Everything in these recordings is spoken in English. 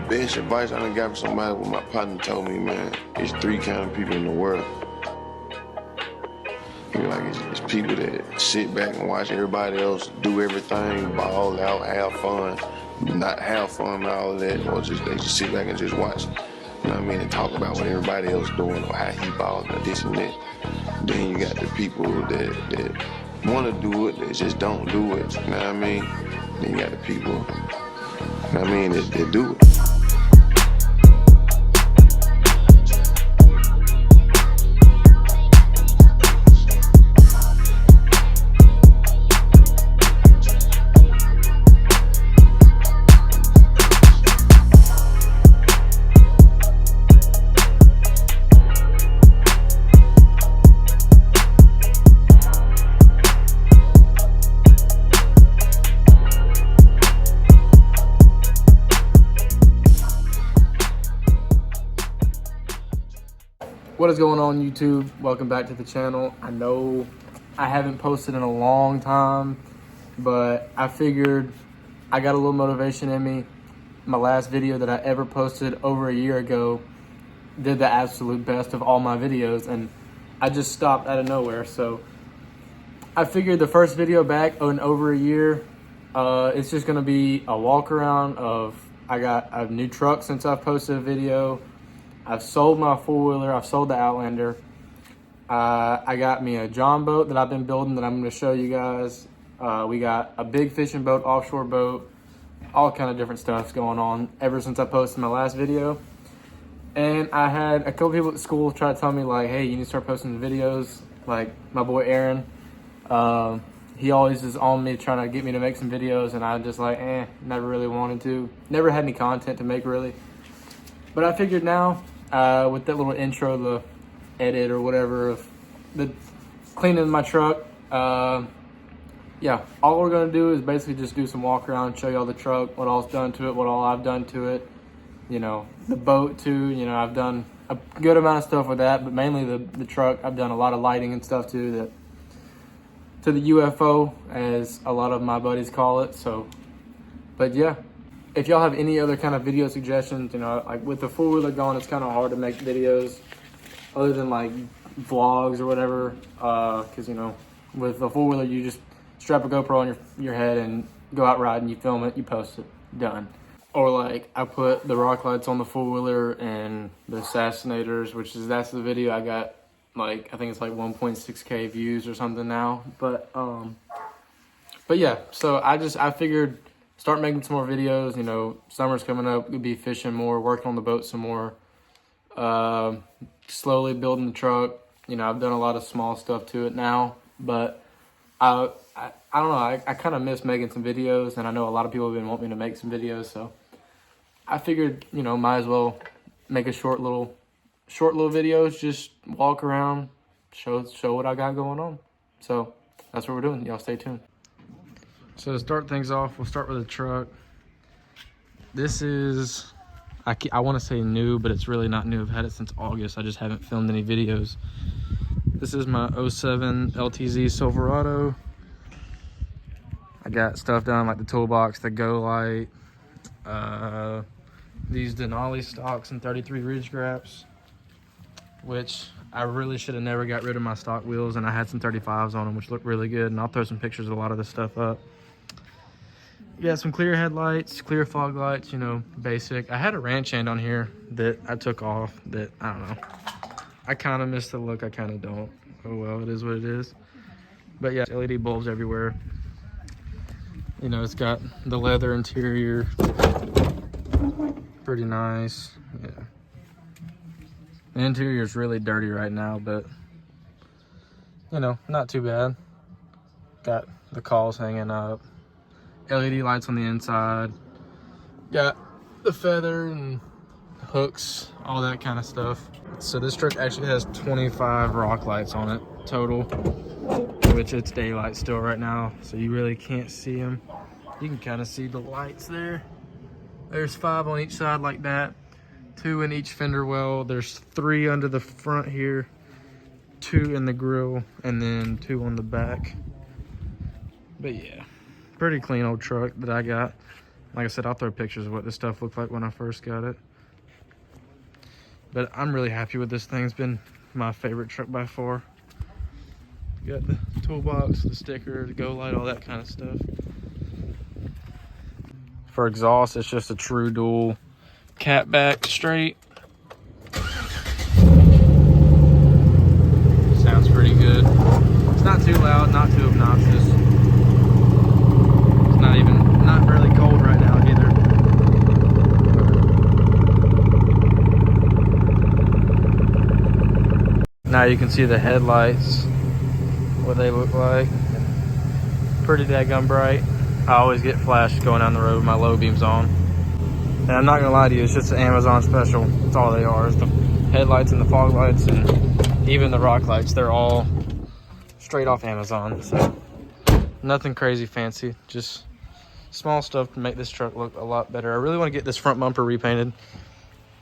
best advice I done got from somebody, what my partner told me, man, it's three kind of people in the world. You know, like it's people that sit back and watch everybody else do everything, ball out, have fun, not have fun and all of that, or just they just sit back and just watch. You know what I mean? And talk about what everybody else doing or how he balling or this and that. Then you got the people that want to do it, that just don't do it. You know what I mean? Then you got the people, you know what I mean, that do it. What is going on, YouTube? Welcome back to the channel. I know I haven't posted in a long time, but I figured I got a little motivation in me. My last video that I ever posted over a year ago did the absolute best of all my videos, and I just stopped out of nowhere. So I figured the first video back in over a year, it's just gonna be a walk around of, I got a new truck since I've posted a video. I've sold my four-wheeler. I've sold the Outlander. I got me a John boat that I've been building that I'm going to show you guys. We got a big fishing boat, offshore boat, all kind of different stuff's going on ever since I posted my last video. And I had a couple people at school try to tell me, like, hey, you need to start posting the videos. Like my boy Aaron, he always is on me trying to get me to make some videos, and I just like, never really wanted to. Never had any content to make, really. But I figured now, with that little intro, the edit or whatever of the cleaning my truck, yeah, all we're gonna do is basically just do some walk around, show y'all the truck, what all's done to it, what all I've done to it, you know, the boat too. You know, I've done a good amount of stuff with that, but mainly the truck. I've done a lot of lighting and stuff too, that to the UFO, as a lot of my buddies call it. So, but yeah. If y'all have any other kind of video suggestions, you know, like with the four-wheeler going, it's kind of hard to make videos other than like vlogs or whatever. Because, you know, with the four-wheeler, you just strap a GoPro on your head and go out riding, you film it, you post it, done. Or like I put the rock lights on the four-wheeler and the Assassinators, that's the video I got, like, I think it's like 1.6K views or something now. But yeah, so I figured start making some more videos. You know, summer's coming up, we'll be fishing more, working on the boat some more, slowly building the truck. You know, I've done a lot of small stuff to it now, but I don't know, I kind of miss making some videos, and I know a lot of people have been wanting me to make some videos, so I figured, you know, might as well make a short little videos, just walk around, show what I got going on. So that's what we're doing. Y'all stay tuned. So to start things off, we'll start with the truck. This is, I want to say new, but it's really not new. I've had it since August. I just haven't filmed any videos. This is my 07 LTZ Silverado. I got stuff done like the toolbox, the Go Light, these Denali stocks and 33 ridge graps, which I really should have never got rid of my stock wheels, and I had some 35s on them, which look really good, and I'll throw some pictures of a lot of this stuff up. Yeah, some clear headlights, clear fog lights, you know, basic. I had a ranch hand on here that I took off that, I don't know. I kind of miss the look, I kind of don't. Oh well, it is what it is. But yeah, LED bulbs everywhere. You know, it's got the leather interior. Pretty nice, yeah. The interior is really dirty right now, but, you know, not too bad. Got the calls hanging up. LED lights on the inside. Got the feather and hooks, all that kind of stuff. So this truck actually has 25 rock lights on it total, which it's daylight still right now, so you really can't see them. You can kind of see the lights there. There's 5 on each side like that, 2 in each fender well. There's 3 under the front here, 2 in the grill, and then 2 on the back. But yeah, pretty clean old truck that I got. Like I said, I'll throw pictures of what this stuff looked like when I first got it. But I'm really happy with this thing. It's been my favorite truck by far. You got the toolbox, the sticker, the go light, all that kind of stuff. For exhaust, it's just a true dual catback straight. Sounds pretty good. It's not too loud, not too obnoxious. It's not really cold right now either. Now you can see the headlights, what they look like. Pretty daggum bright. I always get flashed going down the road with my low beams on. And I'm not gonna lie to you, it's just an Amazon special. That's all they are, is the headlights and the fog lights and even the rock lights. They're all straight off Amazon. So nothing crazy fancy, just small stuff to make this truck look a lot better. I really want to get this front bumper repainted.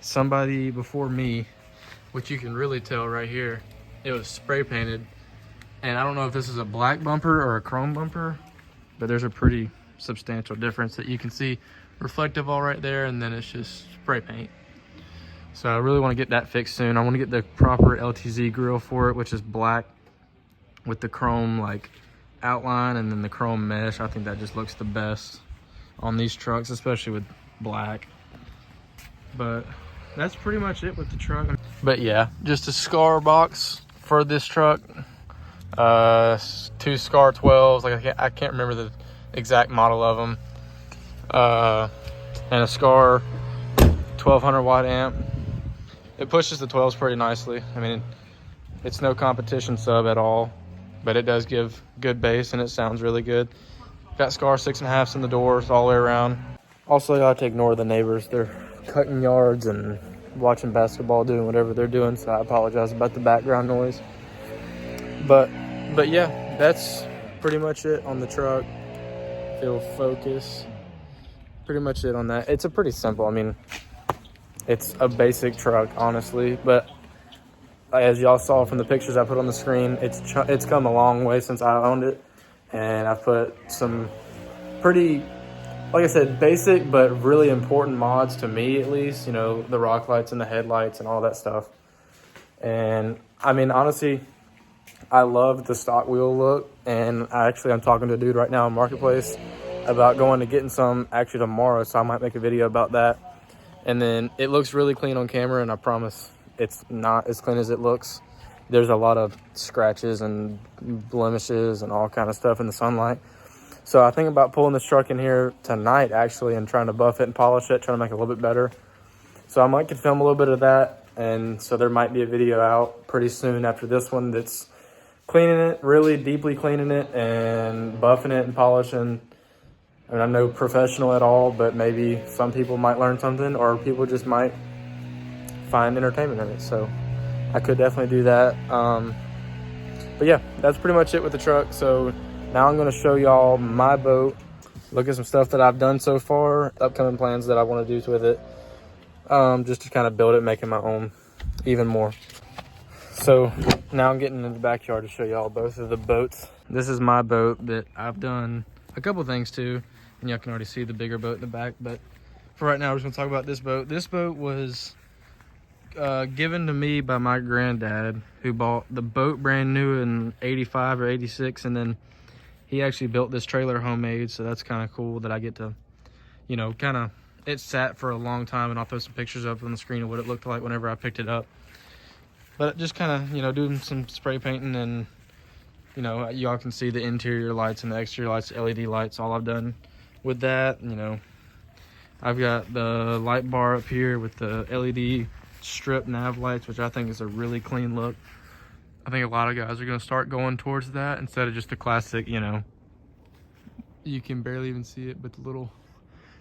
Somebody before me, which you can really tell right here, it was spray painted. And I don't know if this is a black bumper or a chrome bumper, but there's a pretty substantial difference that you can see reflective all right there, and then it's just spray paint. So I really want to get that fixed soon. I want to get the proper LTZ grill for it, which is black with the chrome like outline and then the chrome mesh. I think that just looks the best on these trucks, especially with black. But that's pretty much it with the truck. But yeah, just a SCAR box for this truck. 2 SCAR 12s, like I can't remember the exact model of them. And a SCAR 1200 watt amp. It pushes the 12s pretty nicely. I mean, it's no competition sub at all, but it does give good bass and it sounds really good. Got SCAR 6.5s in the doors all the way around. Also, you have to ignore the neighbors. They're cutting yards and watching basketball, doing whatever they're doing, so I apologize about the background noise. But yeah, that's pretty much it on the truck. It'll focus. Pretty much it on that. It's a pretty simple, I mean, it's a basic truck, honestly, but as y'all saw from the pictures I put on the screen, it's come a long way since I owned it, and I've put some pretty, like I said, basic but really important mods to me, at least, you know, the rock lights and the headlights and all that stuff. And I mean, honestly, I love the stock wheel look, and I'm talking to a dude right now in Marketplace about going to getting some actually tomorrow, so I might make a video about that. And then it looks really clean on camera, and I promise it's not as clean as it looks. There's a lot of scratches and blemishes and all kind of stuff in the sunlight. So I think about pulling this truck in here tonight actually and trying to buff it and polish it, trying to make it a little bit better. So I might could film a little bit of that, and so there might be a video out pretty soon after this one that's cleaning it, really deeply cleaning it and buffing it and polishing. I mean, I'm no professional at all, but maybe some people might learn something, or people just might find entertainment in it. So I could definitely do that. But yeah, that's pretty much it with the truck. So now I'm going to show y'all my boat, look at some stuff that I've done so far, upcoming plans that I want to do with it, just to kind of build it, make it my own even more. So now I'm getting in the backyard to show y'all both of the boats. This is my boat that I've done a couple things to, and y'all can already see the bigger boat in the back. But for right now, we're just gonna talk about this boat. This boat was given to me by my granddad, who bought the boat brand new in 85 or 86, and then he actually built this trailer homemade. So that's kind of cool that I get to, you know, kind of, it sat for a long time, and I'll throw some pictures up on the screen of what it looked like whenever I picked it up. But just kind of, you know, doing some spray painting, and, you know, y'all can see the interior lights and the exterior lights, LED lights, all I've done with that. You know, I've got the light bar up here with the LED strip nav lights, which I think is a really clean look. I think a lot of guys are going to start going towards that instead of just the classic, you know, you can barely even see it, but the little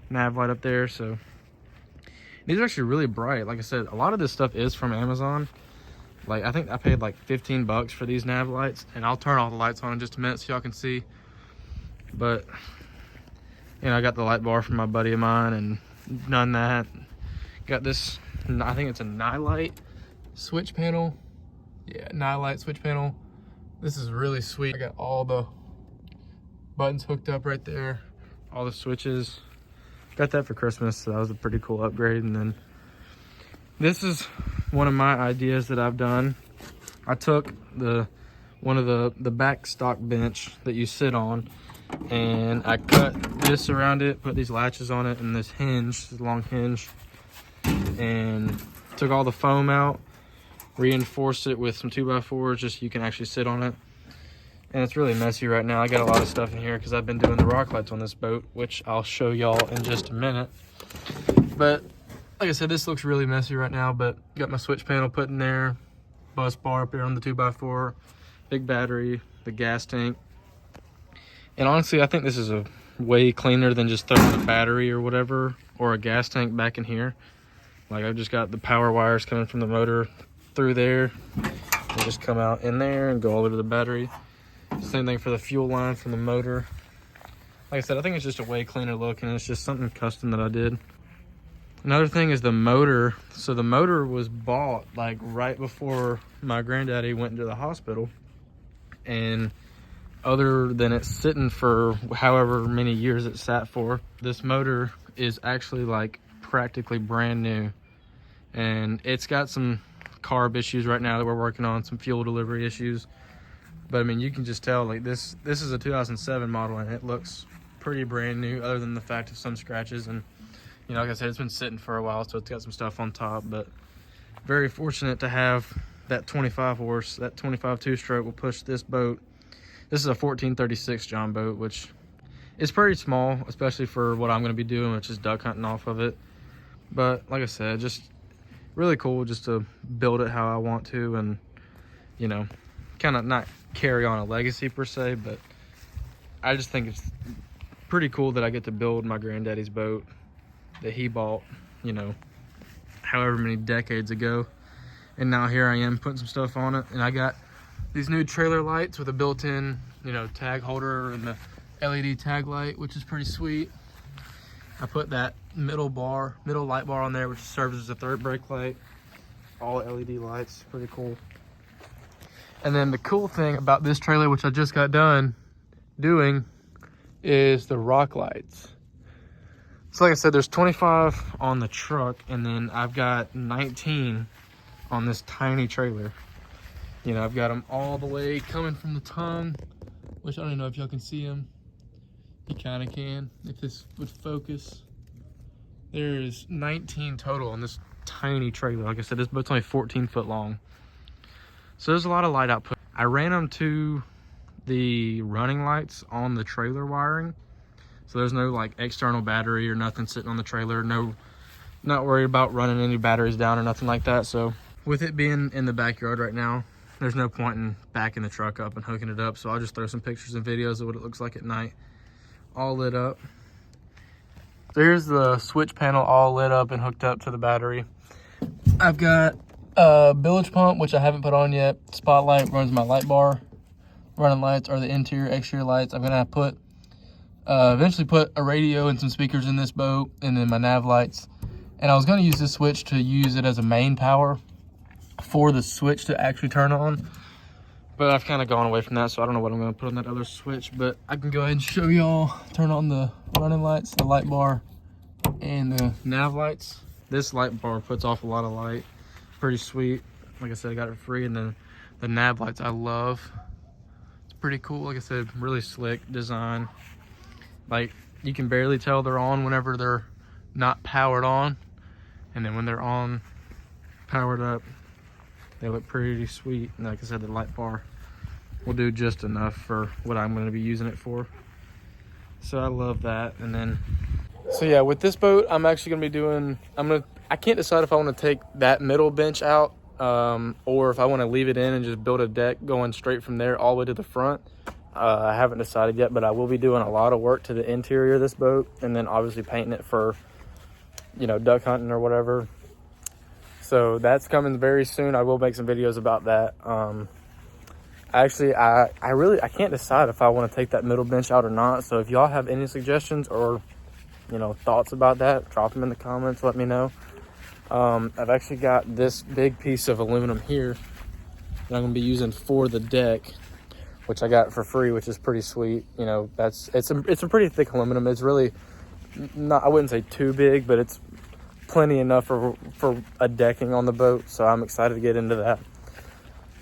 nav light up there. So these are actually really bright. Like I said, a lot of this stuff is from Amazon. Like, I think I paid like 15 bucks for these nav lights, and I'll turn all the lights on in just a minute so y'all can see. But, you know, I got the light bar from my buddy of mine and done that. Got this, I think it's a Nightlight switch panel. Yeah, Nightlight switch panel. This is really sweet. I got all the buttons hooked up right there, all the switches. got that for Christmas, so that was a pretty cool upgrade. And then this is one of my ideas that I've done. I took one of the back stock bench that you sit on, and I cut this around it, put these latches on it, and this hinge, this long hinge, and took all the foam out, reinforced it with some 2x4s just so you can actually sit on it. And it's really messy right now. I got a lot of stuff in here because I've been doing the rock lights on this boat, which I'll show y'all in just a minute. But like I said, this looks really messy right now, but got my switch panel put in there, bus bar up here on the 2x4, big battery, the gas tank. And honestly, I think this is a way cleaner than just throwing a battery or whatever, or a gas tank back in here. Like, I've just got the power wires coming from the motor through there. They just come out in there and go all the way to the battery. Same thing for the fuel line from the motor. Like I said, I think it's just a way cleaner look, and it's just something custom that I did. Another thing is the motor. So the motor was bought like right before my granddaddy went into the hospital. And other than it sitting for however many years it sat for, this motor is actually like practically brand new. And it's got some carb issues right now that we're working on, some fuel delivery issues. But I mean, you can just tell, like, this is a 2007 model, and it looks pretty brand new, other than the fact of some scratches. And, you know, like I said, it's been sitting for a while, so it's got some stuff on top. But very fortunate to have that 25 horse, that 25 two-stroke will push this boat. This is a 1436 John boat, which is pretty small, especially for what I'm going to be doing, which is duck hunting off of it. But like I said, just really cool just to build it how I want to, and, you know, kind of not carry on a legacy per se, but I just think it's pretty cool that I get to build my granddaddy's boat that he bought, you know, however many decades ago. And now here I am putting some stuff on it, and I got these new trailer lights with a built-in, you know, tag holder and the LED tag light, which is pretty sweet. I put that middle light bar on there, which serves as a third brake light. All LED lights, pretty cool. And then the cool thing about this trailer, which I just got done doing, is the rock lights. So like I said, there's 25 on the truck, and then I've got 19 on this tiny trailer. You know, I've got them all the way coming from the tongue, which I don't know if y'all can see them. You kind of can, if this would focus. There's 19 total on this tiny trailer. Like I said, this boat's only 14 foot long. So there's a lot of light output. I ran them to the running lights on the trailer wiring. So there's no like external battery or nothing sitting on the trailer. Not worried about running any batteries down or nothing like that. So with it being in the backyard right now, there's no point in backing the truck up and hooking it up. So I'll just throw some pictures and videos of what it looks like at night, all lit up. There's the switch panel all lit up and hooked up to the battery. I've got bilge pump, which I haven't put on yet. Spotlight runs my light bar. Running lights are the interior, exterior lights. I'm gonna put eventually put a radio and some speakers in this boat, and then my nav lights. And I was gonna use this switch to use it as a main power for the switch to actually turn on, but I've kind of gone away from that, so I don't know what I'm gonna put on that other switch. But I can go ahead and show y'all. Turn on the running lights, the light bar, and the nav lights. This light bar puts off a lot of light. Pretty sweet. Like I said, I got it for free. And then the nav lights I love. It's pretty cool. Like I said, really slick design. Like, you can barely tell they're on whenever they're not powered on, and then when they're on, powered up, they look pretty sweet. And like I said, the light bar will do just enough for what I'm going to be using it for. So I love that. And then, so yeah, with this boat, I'm actually going to be doing, I can't decide if I want to take that middle bench out, or if I want to leave it in and just build a deck going straight from there all the way to the front. I haven't decided yet, but I will be doing a lot of work to the interior of this boat, and then obviously painting it for, you know, duck hunting or whatever. So that's coming very soon. I will make some videos about that. Actually, I can't decide if I want to take that middle bench out or not. So if y'all have any suggestions or, you know, thoughts about that, drop them in the comments, let me know. I've actually got this big piece of aluminum here that I'm gonna be using for the deck, which I got for free, which is pretty sweet. You know, it's a pretty thick aluminum. It's really not, I wouldn't say too big, but it's plenty enough for a decking on the boat. So I'm excited to get into that.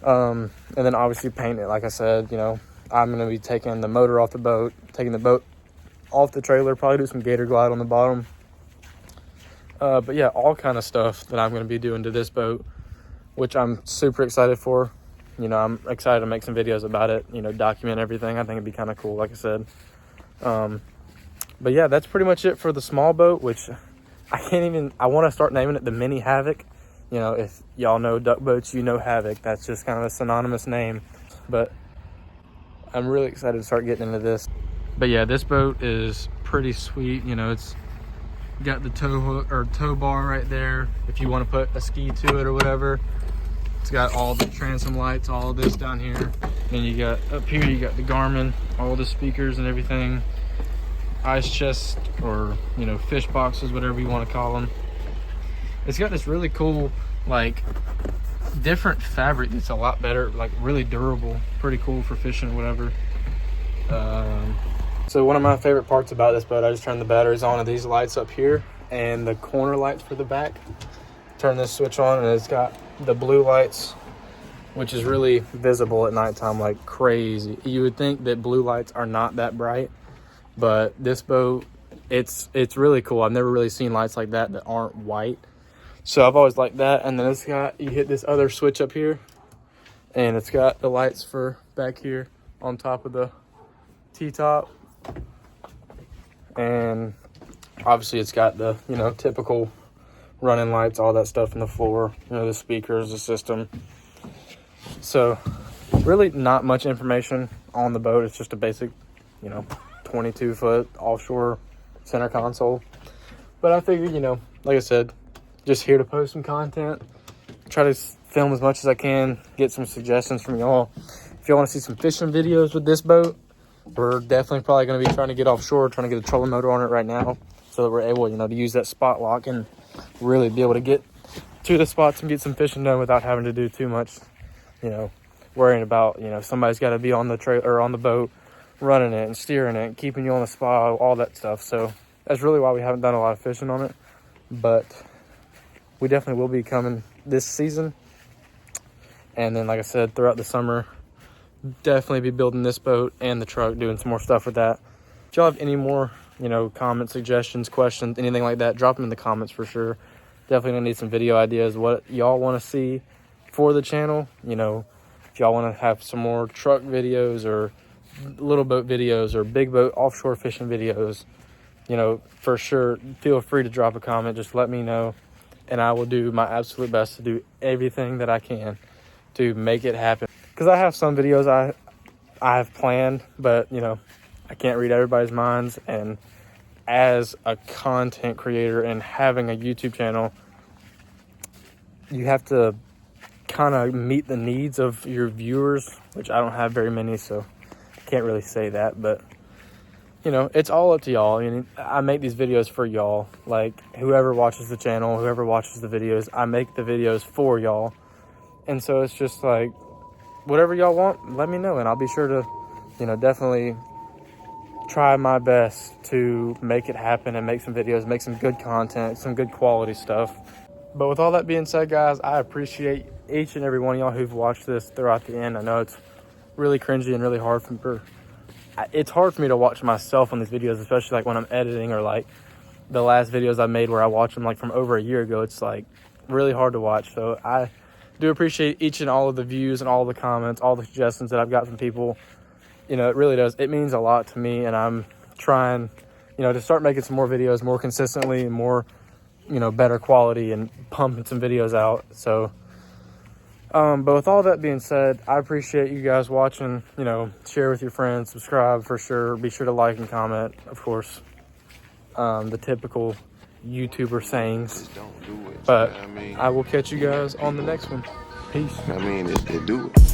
And then obviously paint it. Like I said, you know, I'm going to be taking the motor off the boat, taking the boat off the trailer, probably do some Gator Glide on the bottom. But yeah, all kind of stuff that I'm going to be doing to this boat, which I'm super excited for. You know, I'm excited to make some videos about it, you know, document everything. I think it'd be kind of cool, like I said. But yeah, that's pretty much it for the small boat, which I want to start naming it the Mini Havoc. You know, if y'all know duck boats, you know Havoc. That's just kind of a synonymous name. But I'm really excited to start getting into this. But yeah, this boat is pretty sweet. You know, it's got the tow hook or tow bar right there if you want to put a ski to it or whatever. It's got all the transom lights, all of this down here. Then you got up here, you got the Garmin, all the speakers and everything. Ice chest, or you know, fish boxes, whatever you want to call them. It's got this really cool, like, different fabric that's a lot better, like really durable, pretty cool for fishing or whatever. So one of my favorite parts about this boat, I just turned the batteries on, and these lights up here and the corner lights for the back. Turn this switch on and it's got the blue lights, which is really visible at nighttime like crazy. You would think that blue lights are not that bright, but this boat, it's really cool. I've never really seen lights like that aren't white. So I've always liked that. And then it's got, you hit this other switch up here and it's got the lights for back here on top of the T-top. And obviously it's got the, you know, typical running lights, all that stuff in the floor, you know, the speakers, the system. So really not much information on the boat. It's just a basic, you know, 22-foot offshore center console. But I figured, you know, like I said, just here to post some content, try to film as much as I can, get some suggestions from y'all. If y'all want to see some fishing videos with this boat, we're definitely probably going to be trying to get offshore, trying to get a trolling motor on it right now, so that we're able, you know, to use that spot lock and really be able to get to the spots and get some fishing done without having to do too much, you know, worrying about, you know, somebody's got to be on the trailer or on the boat running it and steering it, keeping you on the spot, all that stuff. So that's really why we haven't done a lot of fishing on it, but we definitely will be coming this season. And then, like I said, throughout the summer, definitely be building this boat and the truck, doing some more stuff with that. If y'all have any more, you know, comments, suggestions, questions, anything like that, drop them in the comments for sure. Definitely gonna need some video ideas, what y'all want to see for the channel. You know, if y'all want to have some more truck videos or little boat videos or big boat offshore fishing videos, you know, for sure, feel free to drop a comment. Just let me know, and I will do my absolute best to do everything that I can to make it happen. Because I have some videos I have planned, but, you know, I can't read everybody's minds. And as a content creator and having a YouTube channel, you have to kind of meet the needs of your viewers, which I don't have very many, so I can't really say that. But, you know, it's all up to y'all. I mean, I make these videos for y'all. Like, whoever watches the channel, whoever watches the videos, I make the videos for y'all. And so it's just like, whatever y'all want, let me know, and I'll be sure to, you know, definitely try my best to make it happen and make some videos, make some good content, some good quality stuff. But with all that being said, guys, I appreciate each and every one of y'all who've watched this throughout the end. I know it's really cringy and really hard it's hard for me to watch myself on these videos, especially like when I'm editing, or like the last videos I made where I watched them like from over a year ago. It's like really hard to watch. So I do appreciate each and all of the views and all the comments, all the suggestions that I've got from people. You know, it really does. It means a lot to me, and I'm trying, you know, to start making some more videos more consistently and more, you know, better quality, and pumping some videos out. So, but with all that being said, I appreciate you guys watching. You know, share with your friends, subscribe for sure. Be sure to like and comment, of course. The typical YouTuber sayings. Just don't do it. But I mean, I will catch you guys on the next one. Peace. I mean, they do it.